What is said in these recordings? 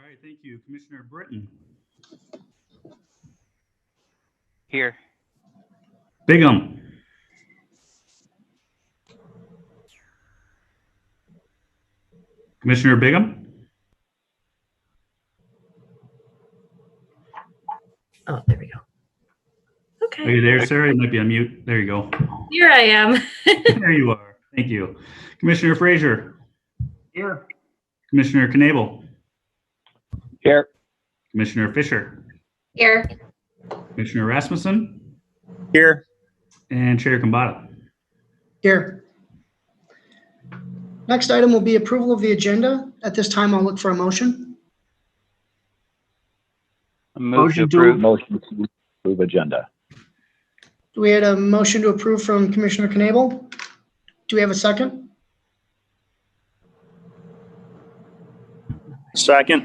right, thank you. Commissioner Britton. Here. Bigham. Commissioner Bigham. Oh, there we go. Are Okay, you there, Sarah? You might be on mute. There you go. here I am. There you are. Thank you. Commissioner Frazier. Here. Commissioner Knable. Here. Commissioner Fisher. Here. Commissioner Rasmussen. Here. And Chair Kambata. Here. Next item will be approval of the agenda. At this time, I'll look for a motion. Motion to approve. Motion to approve agenda. We had a motion to approve from Commissioner Knable. Do we have a second? Second.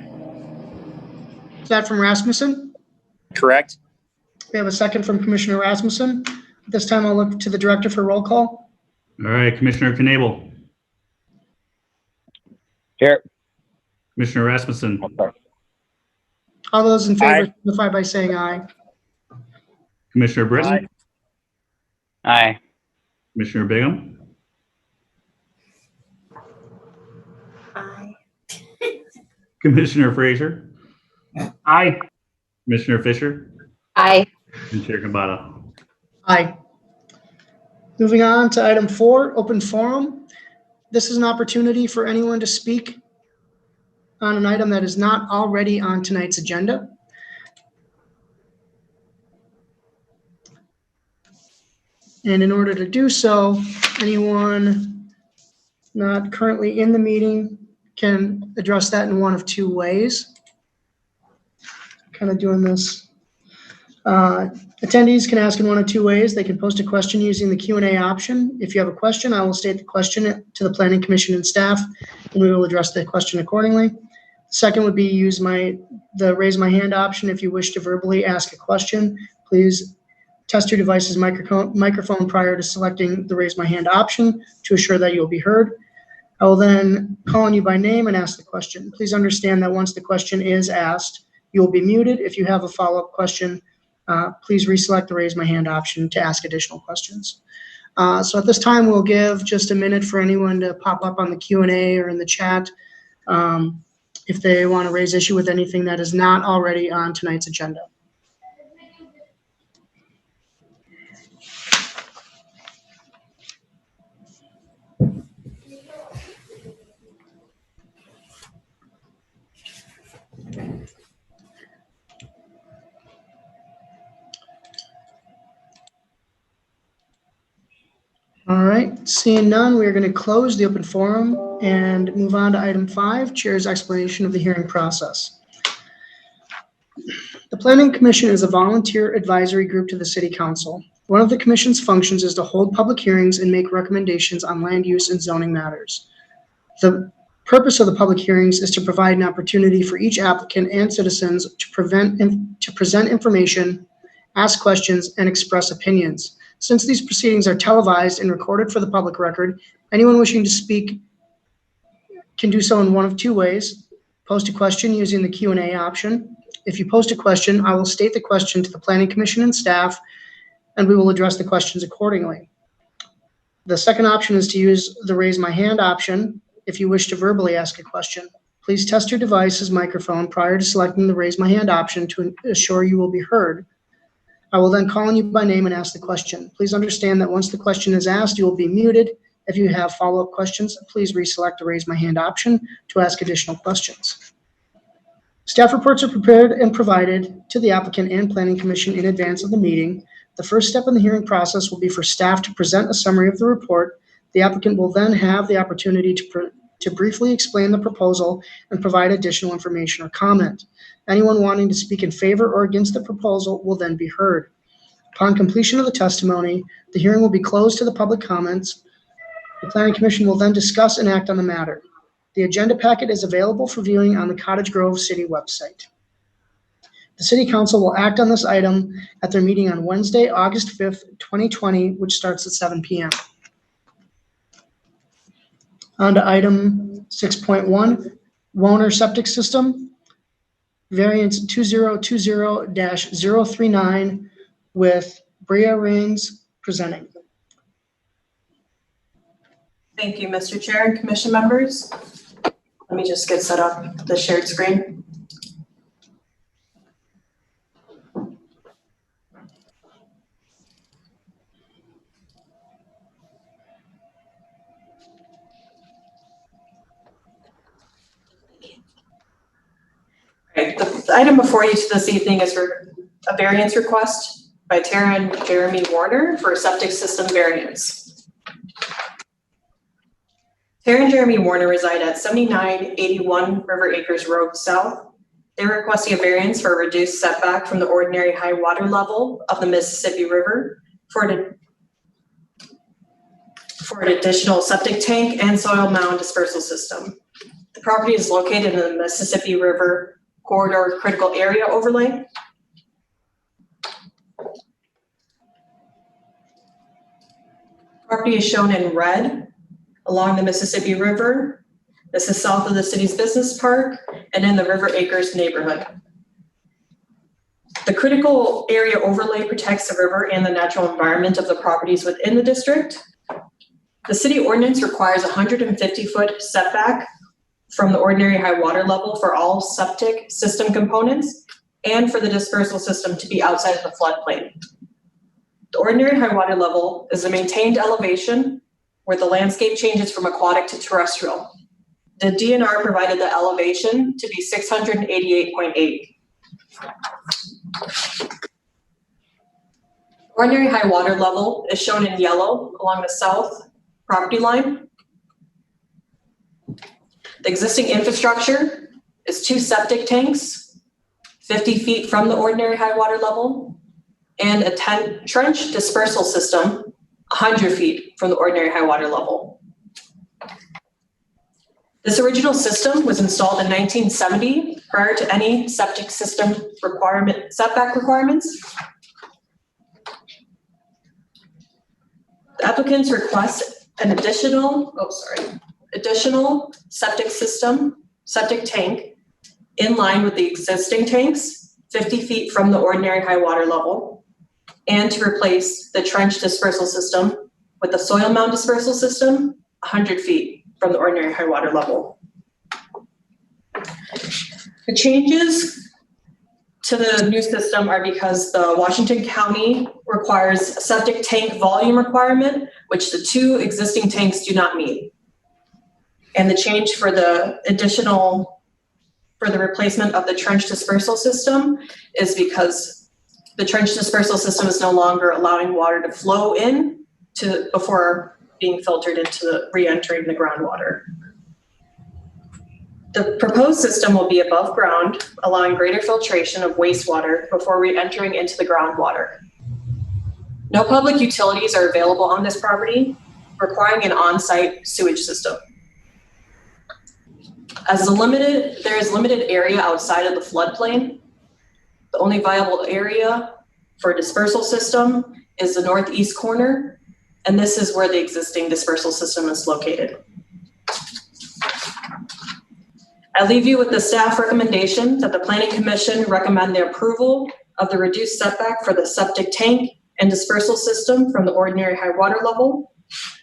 Is that from Rasmussen? Correct. We have a second from Commissioner Rasmussen. At this time, I'll look to the director for roll call. All right, Commissioner Knable. Here. Commissioner Rasmussen. All those in favor Aye. signify by saying aye. Commissioner Britton. Aye. Commissioner Bigham. Aye. Commissioner Frazier. Aye. Commissioner Fisher. Aye. And Chair Kambata. Aye. Moving on to item 4, open forum. This is an opportunity for anyone to speak on an item that is not already on tonight's agenda. And in order to do so, anyone not currently in the meeting can address that in one of two ways. Kind of doing this. Attendees can ask in one of two ways. They can post a question using the Q&A option. If you have a question, I will state the question to the Planning Commission and staff, and we will address the question accordingly. Second would be use the raise my hand option. If you wish to verbally ask a question, please test your device's microphone prior to selecting the raise my hand option to assure that you'll be heard. I will then call on you by name and ask the question. Please understand that once the question is asked, you will be muted. If you have a follow-up question, please reselect the raise my hand option to ask additional questions. So at this time, we'll give just a minute for anyone to pop up on the Q&A or in the chat if they want to raise issue with anything that is not already on tonight's agenda. All right, seeing none, we are going to close the open forum and move on to item 5, Chair's explanation of the hearing process. The Planning Commission is a volunteer advisory group to the City Council. One of the Commission's functions is to hold public hearings and make recommendations on land use and zoning matters. The purpose of the public hearings is to provide an opportunity for each applicant and citizens to present information, ask questions, and express opinions. Since these proceedings are televised and recorded for the public record, anyone wishing to speak can do so in one of two ways. Post a question using the Q&A option. If you post a question, I will state the question to the Planning Commission and staff, and we will address the questions accordingly. The second option is to use the raise my hand option if you wish to verbally ask a question. Please test your device's microphone prior to selecting the raise my hand option to assure you will be heard. I will then call on you by name and ask the question. Please understand that once the question is asked, you will be muted. If you have follow-up questions, please reselect the raise my hand option to ask additional questions. Staff reports are prepared and provided to the applicant and Planning Commission in advance of the meeting. The first step in the hearing process will be for staff to present a summary of the report. The applicant will then have the opportunity to briefly explain the proposal and provide additional information or comment. Anyone wanting to speak in favor or against the proposal will then be heard. Upon completion of the testimony, the hearing will be closed to the public comments. The Planning Commission will then discuss and act on the matter. The agenda packet is available for viewing on the Cottage Grove City website. The City Council will act on this item at their meeting on Wednesday, August 5th, 2020, which starts at 7 p.m. On to item 6.1, Woerner Septic System. variance 2020-039 with Bria Rains presenting. Thank you, Mr. Chair and commission members. Let me just get set up the shared screen. Okay, the item before you this evening is for a variance request by Tara and Jeremy Woerner for a septic system variance. Tara and Jeremy Woerner reside at 7981 River Acres Road South. They're requesting a variance for a reduced setback from the ordinary high water level of the Mississippi River for an additional septic tank and soil mound dispersal system. The property is located in the Mississippi River Corridor Critical Area Overlay. Property is shown in red along the Mississippi River. This is south of the city's business park and in the River Acres neighborhood. The critical area overlay protects the river and the natural environment of the properties within the district. The city ordinance requires 150-foot setback from the ordinary high water level for all septic system components and for the dispersal system to be outside of the floodplain. The ordinary high water level is a maintained elevation where the landscape changes from aquatic to terrestrial. The DNR provided the elevation to be 688.8. Ordinary high water level is shown in yellow along the south property line. The existing infrastructure is 2 septic tanks, 50 feet from the ordinary high water level, and a trench dispersal system, 100 feet from the ordinary high water level. This original system was installed in 1970 prior to any septic system setback requirements. The applicants request an additional septic tank in line with the existing tanks, 50 feet from the ordinary high water level, and to replace the trench dispersal system with the soil mound dispersal system, 100 feet from the ordinary high water level. The changes to the new system are because the Washington County requires a septic tank volume requirement, which the 2 existing tanks do not meet. And the change for the replacement of the trench dispersal system is because the trench dispersal system is no longer allowing water to flow in before being filtered into re-entering the groundwater. The proposed system will be above ground, allowing greater filtration of wastewater before re-entering into the groundwater. No public utilities are available on this property, requiring an on-site sewage system. There is limited area outside of the floodplain. The only viable area for a dispersal system is the northeast corner, and this is where the existing dispersal system is located. I leave you with the staff recommendation that the Planning Commission recommend the approval of the reduced setback for the septic tank and dispersal system from the ordinary high water level.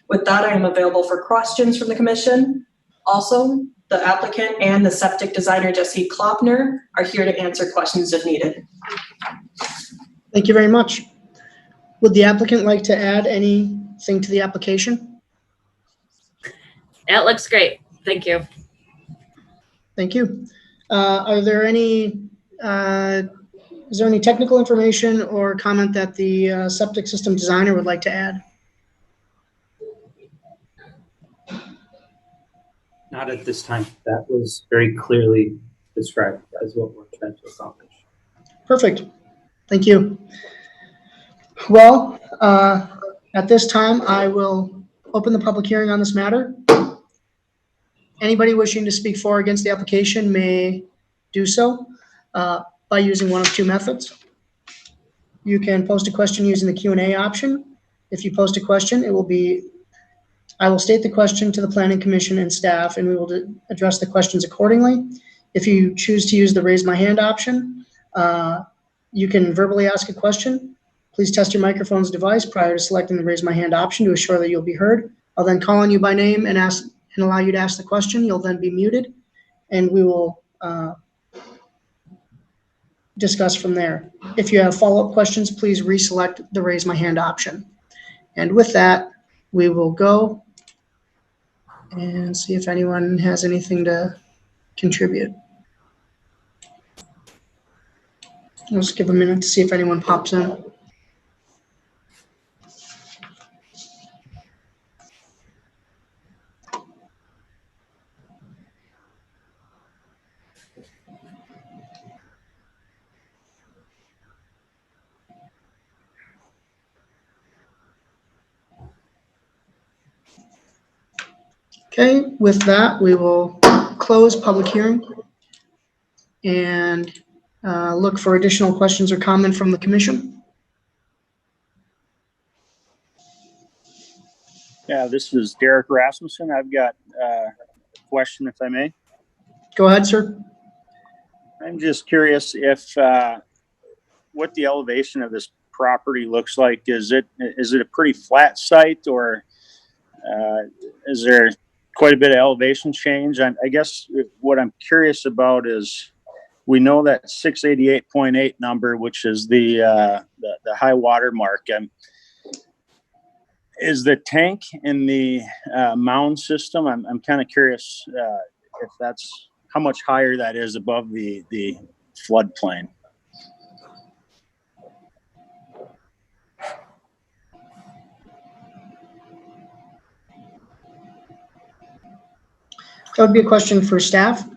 With that, I am available for questions from the Commission. Also, the applicant and the septic designer, Jesse Klopner, are here to answer questions if needed. Thank you very much. Would the applicant like to add anything to the application? That looks great. Thank you. Thank you. Is there any technical information or comment that the septic system designer would like to add? Not at this time. That was very clearly described as what we're trying to accomplish. Perfect. Thank you. Well, at this time, I will open the public hearing on this matter. Anybody wishing to speak for or against the application may do so by using one of 2 methods. You can post a question using the Q&A option. If you post a question, I will state the question to the Planning Commission and staff, and we will address the questions accordingly. If you choose to use the raise my hand option, you can verbally ask a question. Please test your microphone's device prior to selecting the raise my hand option to assure that you'll be heard. I'll then call on you by name and allow you to ask the question. You'll then be muted, and we will discuss from there. If you have follow-up questions, please reselect the raise my hand option. And with that, we will go and see if anyone has anything to contribute. Let's give a minute to see if anyone pops in. Okay, with that, we will close public hearing and look for additional questions or comment from the commission. Yeah, this is Derek Rasmussen. I've got a question, if I may. Go ahead, sir. I'm just curious if what the elevation of this property looks like. Is it a pretty flat site, or is there quite a bit of elevation change? I guess what I'm curious about is, we know that 688.8 number, which is the high water mark. Is the tank in the mound system? I'm kind of curious if that's how much higher that is above the floodplain. That would be a question for staff.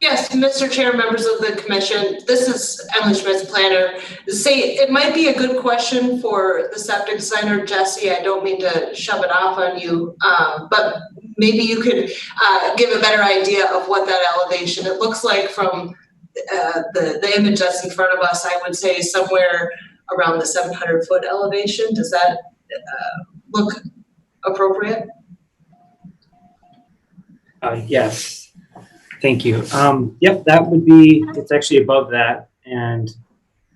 Yes, Mr. Chair, members of the commission, this is Emily Schmitz, planner. It might be a good question for the septic designer, Jesse. I don't mean to shove it off on you, but maybe you could give a better idea of what that elevation, it looks like from the image that's in front of us. I would say somewhere around the 700-foot elevation. Does that look appropriate? Yes. Thank you. Yep, that would be, it's actually above that. And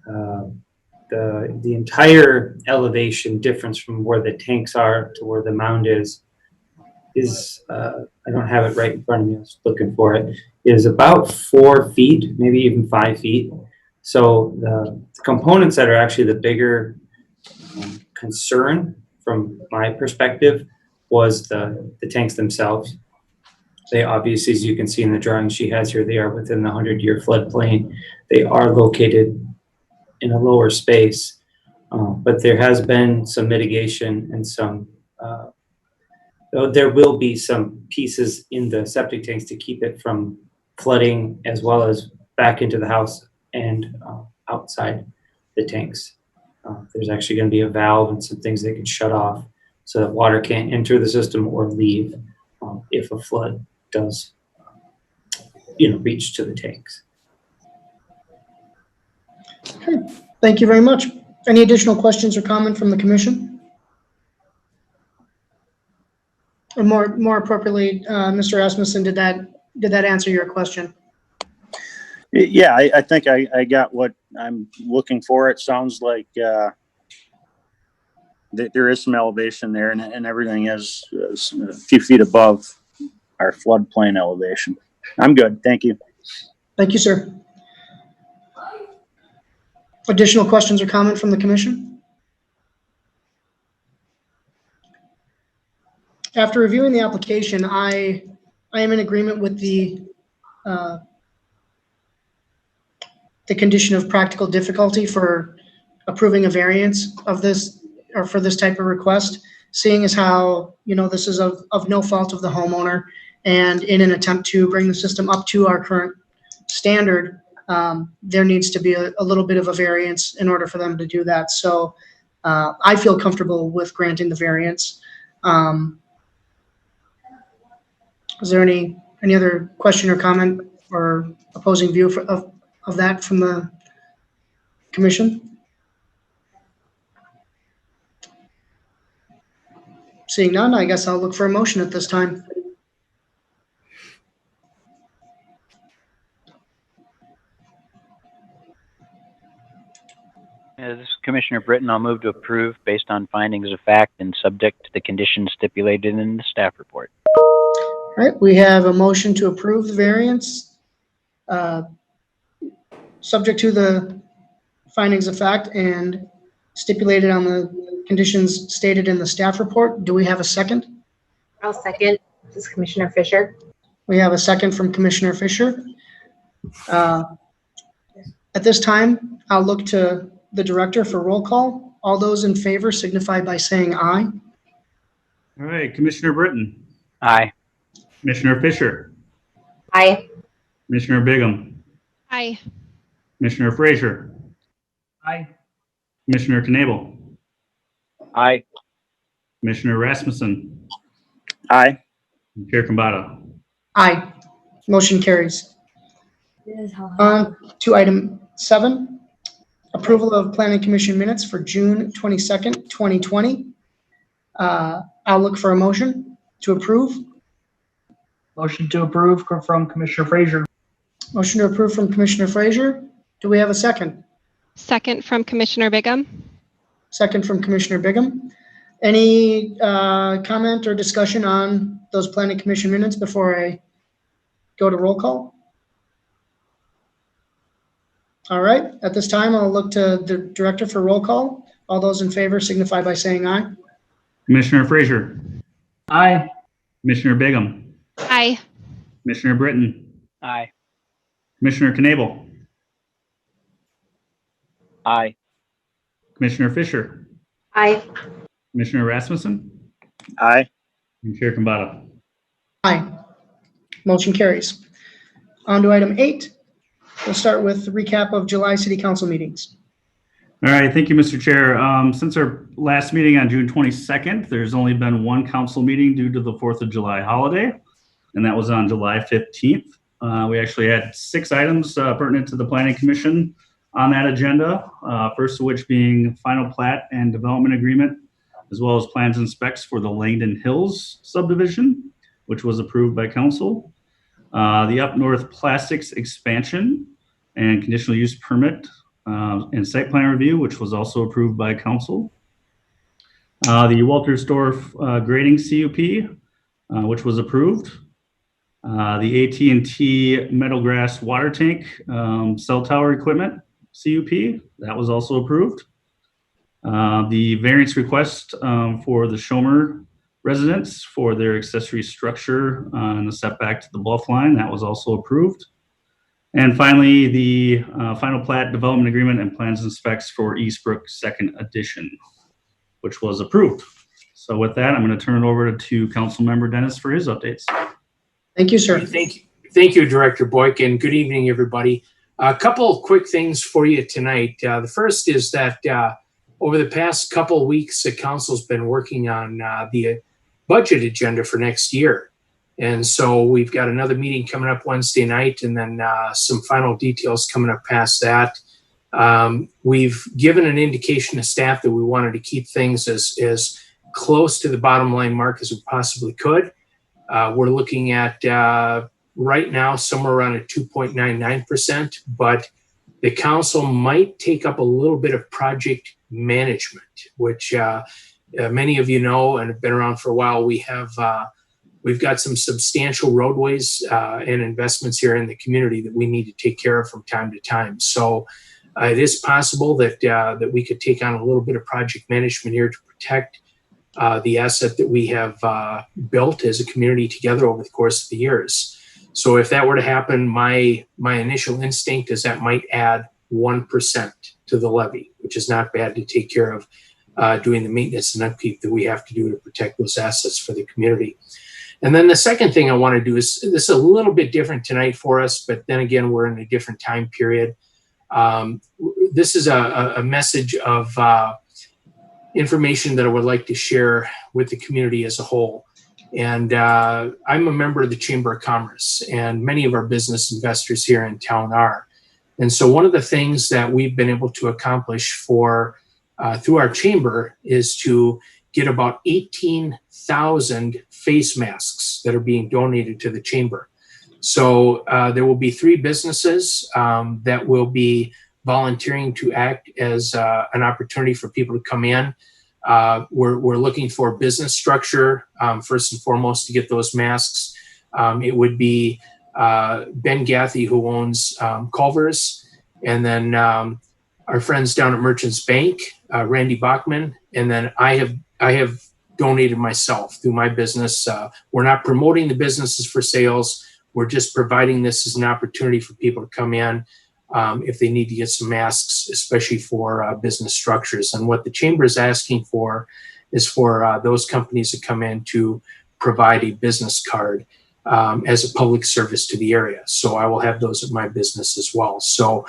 the entire elevation difference from where the tanks are to where the mound is I don't have it right in front of me, I was looking for it, is about 4 feet, maybe even 5 feet. So the components that are actually the bigger concern from my perspective was the tanks themselves. They obviously, as you can see in the drawing she has here, they are within the 100-year floodplain. They are located in a lower space, but there has been some mitigation and some, there will be some pieces in the septic tanks to keep it from flooding, as well as back into the house and outside the tanks. There's actually going to be a valve and some things they can shut off so that water can't enter the system or leave if a flood does, reach to the tanks. Okay, thank you very much. Any additional questions or comment from the commission? Or more appropriately, Mr. Rasmussen, did that answer your question? Yeah, I think I got what I'm looking for. It sounds like there is some elevation there, and everything is a few feet above our floodplain elevation. I'm good. Thank you. Thank you, sir. Additional questions or comment from the commission? After reviewing the application, I am in agreement with the condition of practical difficulty for approving a variance of this, or for this type of request, seeing as how, this is of no fault of the homeowner, and in an attempt to bring the system up to our current standard, there needs to be a little bit of a variance in order for them to do that. So I feel comfortable with granting the variance. Is there any other question or comment or opposing view of that from the commission? Seeing none, I guess I'll look for a motion at this time. This is Commissioner Britton. I'll move to approve based on findings of fact and subject to the conditions stipulated in the staff report. All right, we have a motion to approve the variance, subject to the findings of fact and stipulated on the conditions stated in the staff report. Do we have a second? I'll second. This is Commissioner Fisher. We have a second from Commissioner Fisher. At this time, I'll look to the director for roll call. All those in favor signify by saying aye. All right, Commissioner Britton, Aye. Commissioner Fisher, Aye. Commissioner Bigham, Aye. Commissioner Frazier, Aye. Commissioner Knable, Aye. Commissioner Rasmussen, Aye. and Chair Kambata. Aye. Motion carries. On to item 7, approval of planning commission minutes for June 22nd, 2020. I'll look for a motion to approve. Motion to approve from Commissioner Frazier. Motion to approve from Commissioner Frazier. Do we have a second? Second from Commissioner Bigham. Second from Commissioner Bigham. Any comment or discussion on those planning commission minutes before I go to roll call? All right, at this time, I'll look to the director for roll call. All those in favor signify by saying aye. Commissioner Frazier, Aye. Commissioner Bigham, Aye. Commissioner Britton, Aye. Commissioner Knable, Aye. Commissioner Fisher, Aye. Commissioner Rasmussen, Aye. and Chair Kambata. Aye. Motion carries. On to item 8. We'll start with the recap of July City Council meetings. All right, thank you, Mr. Chair. Since our last meeting on June 22nd, there's only been one council meeting due to the 4th of July holiday, and that was on July 15th. We actually had 6 items pertinent to the Planning Commission on that agenda, first of which being final plat and development agreement, as well as plans and specs for the Langdon Hills subdivision, which was approved by council. The Up North Plastics expansion and conditional use permit and site plan review, which was also approved by council. The Waltersdorf grading CUP, which was approved. The AT&T Meadowgrass water tank cell tower equipment CUP, that was also approved. The variance request for the Schomer residents for their accessory structure and the setback to the bluff line, that was also approved. And finally, the final plat development agreement and plans and specs for Eastbrook second edition, which was approved. So with that, I'm going to turn it over to Council Member Dennis for his updates. Thank you, sir. Thank you, Director Boyk, and good evening, everybody. A couple of quick things for you tonight. The first is that over the past couple of weeks, the council's been working on the budget agenda for next year. And so we've got another meeting coming up Wednesday night, and then some final details coming up past that. We've given an indication to staff that we wanted to keep things as close to the bottom line mark as we possibly could. We're looking at right now somewhere around a 2.99%, but the council might take up a little bit of project management, which many of you know and have been around for a while. We've got some substantial roadways and investments here in the community that we need to take care of from time to time. So it is possible that that we could take on a little bit of project management here to protect the asset that we have built as a community together over the course of the years. So if that were to happen, my initial instinct is that might add 1% to the levy, which is not bad to take care of doing the maintenance and upkeep that we have to do to protect those assets for the community. And then the second thing I want to do is, this is a little bit different tonight for us, but then again, we're in a different time period. This is a message of information that I would like to share with the community as a whole. And I'm a member of the Chamber of Commerce, and many of our business investors here in town are. And so one of the things that we've been able to accomplish through our chamber is to get about 18,000 face masks that are being donated to the chamber. So there will be 3 businesses that will be volunteering to act as an opportunity for people to come in. We're looking for business structure, first and foremost, to get those masks. It would be Ben Gathy, who owns Culver's, and then our friends down at Merchants Bank, Randy Bachman, and then I have donated myself through my business. We're not promoting the businesses for sales. We're just providing this as an opportunity for people to come in if they need to get some masks, especially for business structures. And what the chamber is asking for is for those companies that come in to provide a business card as a public service to the area. So I will have those at my business as well. So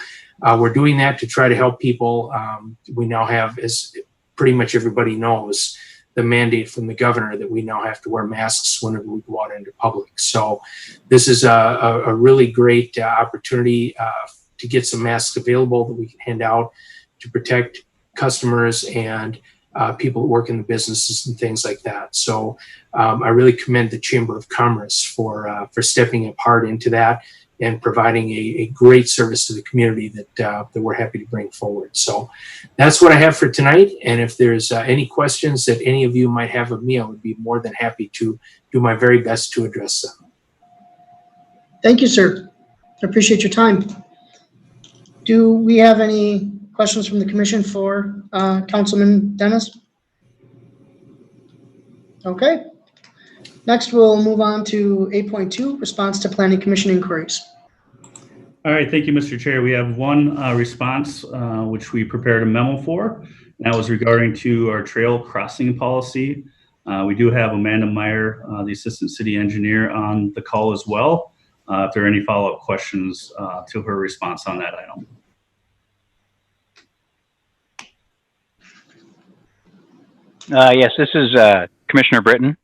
we're doing that to try to help people. We now have, as pretty much everybody knows, the mandate from the governor that we now have to wear masks whenever we go out into public. So this is a really great opportunity to get some masks available that we can hand out to protect customers and people that work in the businesses and things like that. So I really commend the Chamber of Commerce for stepping up hard into that and providing a great service to the community that we're happy to bring forward. So that's what I have for tonight. And if there's any questions that any of you might have of me, I would be more than happy to do my very best to address them. Thank you, sir. I appreciate your time. Do we have any questions from the commission for Councilman Dennis? Okay. Next, we'll move on to 8.2, response to Planning Commission inquiries. All right, thank you, Mr. Chair. We have one response, which we prepared a memo for. And that was regarding to our trail crossing policy. We do have Amanda Meyer, the Assistant City Engineer, on the call as well. If there are any follow-up questions to her response on that item. Yes, this is Commissioner Britton.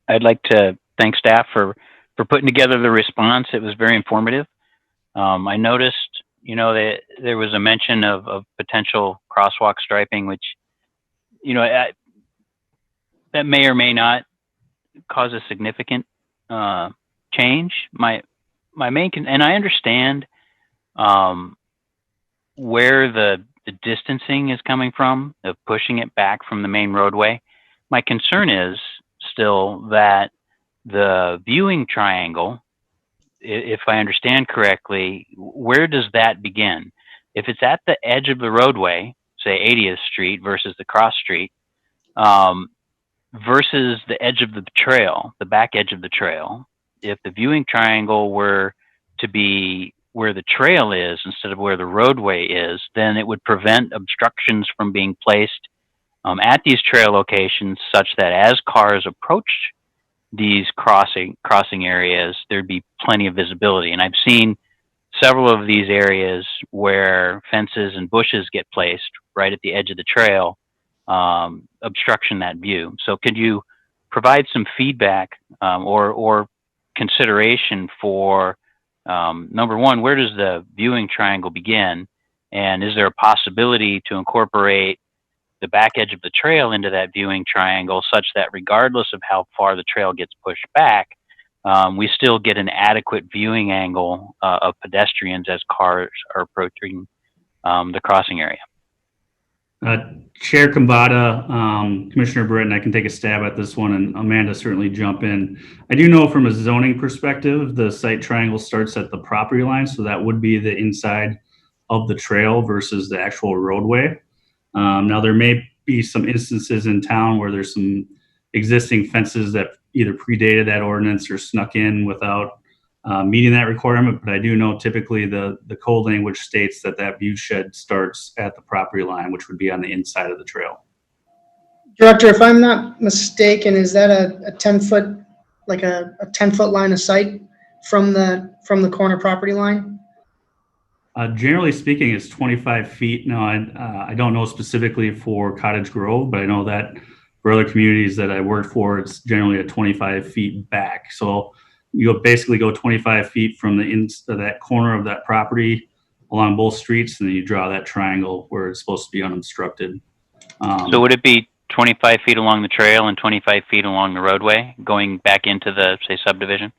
I'd like to thank staff for putting together the response. It was very informative. I noticed, that there was a mention of potential crosswalk striping, which, that may or may not cause a significant change. My main and I understand where the distancing is coming from, of pushing it back from the main roadway. My concern is still that the viewing triangle, if I understand correctly, where does that begin? If it's at the edge of the roadway, say 80th Street versus the cross street, versus the edge of the trail, the back edge of the trail, if the viewing triangle were to be where the trail is instead of where the roadway is, then it would prevent obstructions from being placed at these trail locations, such that as cars approach these crossing areas, there'd be plenty of visibility. And I've seen several of these areas where fences and bushes get placed right at the edge of the trail, obstruction that view. So could you provide some feedback or consideration for number one, where does the viewing triangle begin? And is there a possibility to incorporate the back edge of the trail into that viewing triangle, such that regardless of how far the trail gets pushed back, we still get an adequate viewing angle of pedestrians as cars are approaching the crossing area? Chair Kambata, Commissioner Britton, I can take a stab at this one, and Amanda certainly jump in. I do know from a zoning perspective, the site triangle starts at the property line, so that would be the inside of the trail versus the actual roadway. Now, there may be some instances in town where there's some existing fences that either predated that ordinance or snuck in without meeting that requirement, but I do know typically the code language states that view shed starts at the property line, which would be on the inside of the trail. Director, if I'm not mistaken, is that a 10-foot, like a 10-foot line of sight from the corner property line? Generally speaking, it's 25 feet. Now, I don't know specifically for Cottage Grove, but I know that for other communities that I work for, it's generally a 25 feet back. So you'll basically go 25 feet from that corner of that property along both streets, and then you draw that triangle where it's supposed to be unobstructed. So would it be 25 feet along the trail and 25 feet along the roadway going back into the, say, subdivision?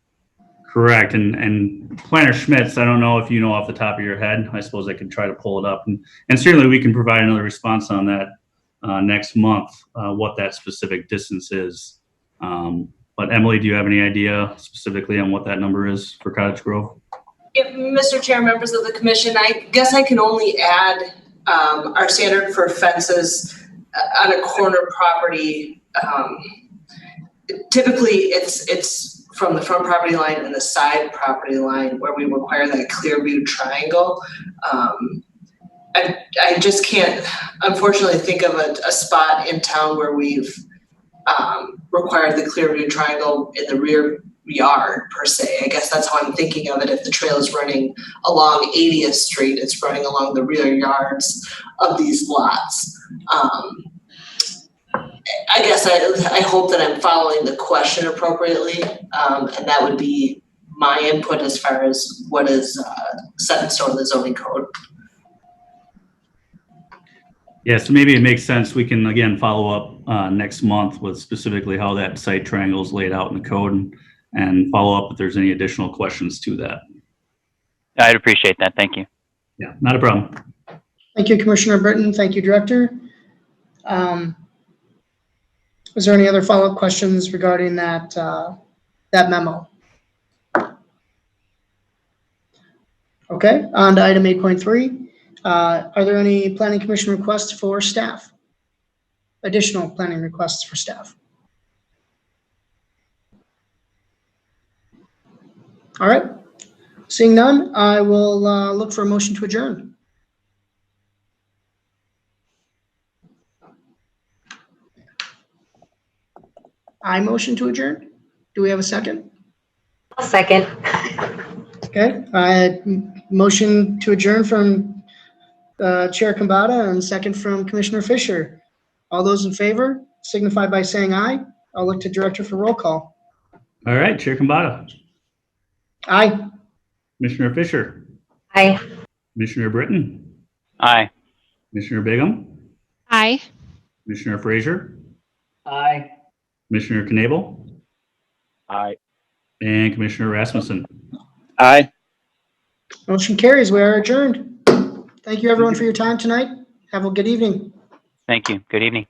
Correct. And Planner Schmitz, I don't know if you know off the top of your head. I suppose I could try to pull it up. And certainly we can provide another response on that next month, what that specific distance is. But Emily, do you have any idea specifically on what that number is for Cottage Grove? Yeah, Mr. Chair, members of the commission, I guess I can only add our standard for fences on a corner property. Typically, it's from the front property line and the side property line where we require that clear view triangle. I just can't, unfortunately, think of a spot in town where we've required the clear view triangle in the rear yard per se. I guess that's how I'm thinking of it. If the trail is running along 80th Street, it's running along the rear yards of these lots. I guess I hope that I'm following the question appropriately, and that would be my input as far as what is set in stone in the zoning code. Yeah, so maybe it makes sense. We can again follow up next month with specifically how that site triangle is laid out in the code and follow up if there's any additional questions to that. I'd appreciate that. Thank you. Yeah, not a problem. Thank you, Commissioner Britton. Thank you, Director. Is there any other follow-up questions regarding that memo? Okay, on to item 8.3. Are there any planning commission requests for staff? Additional planning requests for staff? All right, seeing none, I will look for a motion to adjourn. I motion to adjourn. Do we have a second? I'll second. Okay, motion to adjourn from Chair Kambata and second from Commissioner Fisher. All those in favor signify by saying aye. I'll look to Director for roll call. All right, Chair Kambata. Aye. Commissioner Fisher. Aye. Commissioner Britton. Aye. Commissioner Bigham. Aye. Commissioner Frazier. Aye. Commissioner Knable. Aye. And Commissioner Rasmussen. Aye. Motion carries. We are adjourned. Thank you, everyone, for your time tonight. Have a good evening. Thank you. Good evening.